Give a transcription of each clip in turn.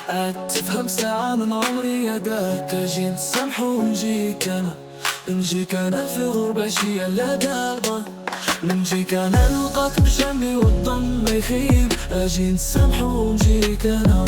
تفهم ساعة من عمري يداك أجي نسامحو نجيك أنا في غربة شي لا دابا نجيك أنا نلقاك بجنبي والظن ما يخيب أجي نسامحو ونجيك أنا.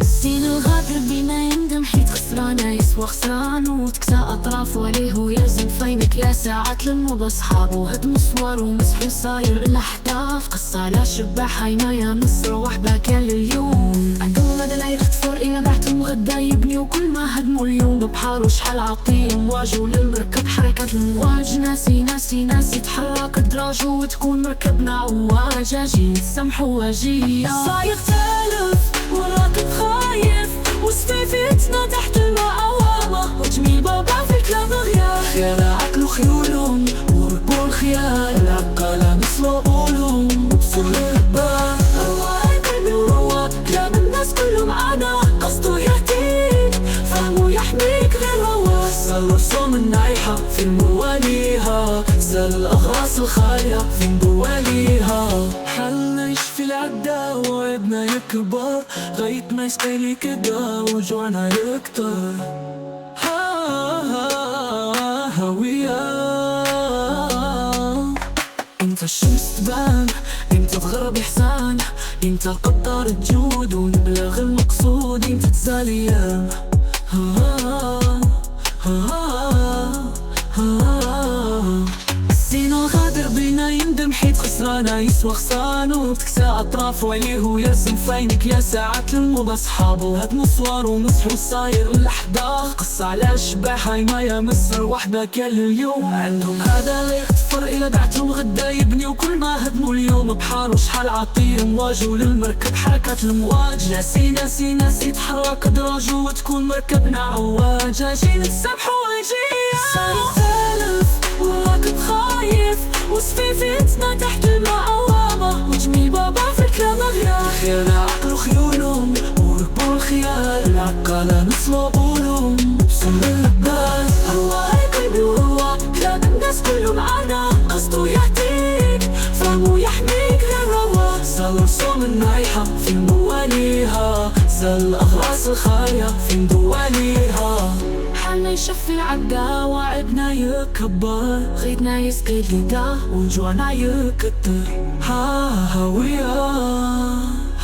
السين الغادر بينا يندم حيت خسرانة يسوى خسران وتكسى أطراف وليه ويزن فينك يا ساعات للموضة صحابو هدمو صور ومسحو صاير الأحداث قصة على شباح يا مصر وحبة كان لليوم عندهم غدا لا يختفر إلى بعتهم غدا يبني وكل ما هدمو اليوم ببحار وشحال عاطيهم واجهوا للمركب حركة المواج ناسي تحرك الدراج وتكون مركبنا عواج أجي نسامحو واجي صايغ تالف وراكب خايف وسفيفتنا تحت الماء عوامة وجميل بابا في كلام غيار خيال عقل وخيولهم وركبوا الخيال عقالة مثل قولهم وبصر البال رواي قلبي وروا كلام الناس كله معانا قصده يهديك فهمه يحميك غير هوا سال رسوم النايحة في مواليها سال الأغراس الخالية في مواليها حلنا يشفي العدا وعدنا يكبر غاية ما يسقيلي كدا وجوعنا يكتر هوية انت الشمس تبان انت تغرب احسان انت قطار الجود ونبلغ المقصود انت تزاليان السينو غادر بينا يندم حيت خسرانة يسوى خسران وبتكسى أطراف وعليه ويرسم فينك يا ساعات للموضة صحابو هدمو صور ومسحو صاير الأحداث قصة على شباح يا مصر وحدة كل اليوم عندهم هذا لا يختفر إلى بعتهم غدا يبني وكل ما هدمو اليوم بحار وشحال عاطيهم واجهوا للمركب حركة المواج ناسي تحرك دراج وتكون مركبنا عواج أجي نسامحو واجي تالف وراكب خايف وسفيفتنا تحت الماء عوامة وجميل بابا في كلام غيار خيال عقل وخيولهم وركبوا الخيال عقالة مثل قولهم بصر البال رواي قلبي وروا كلام الناس كله معانا قصده يهديك فهمه يحميك غير هوا سال رسوم النايحة في مواليها سال الأغراس الخالية في مواليها حالنا يشفي العدا وعدنا يكبر غيدنا يسقي الغدا وجوعنا يكتر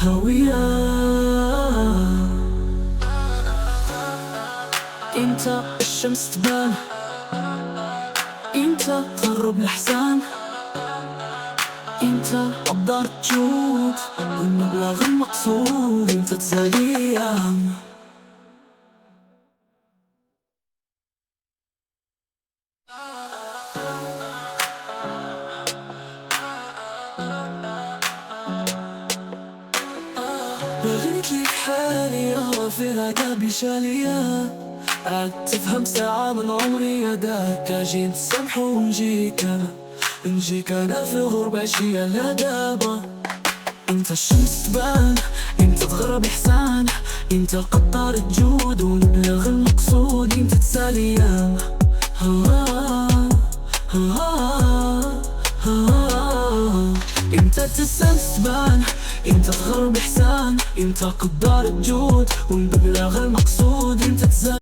هوية انت الشمس تبان انت تغرب الأحزان انت قدر تجود والمبلغ المقصود انت تزاليان. بغيت ليك حالي في هذا بشالية تفهم ساعة من عمري يداك أجي نسامحو ونجيك أنا في غربة شي لا دابا انت الشمس تبان انت تغرب احسان انت قطار الجود ونبلغ المقصود انت تساليان انت الشمس تبان انت تغرب احسان انت قدار الجود ونبلغ المقصود انت تزال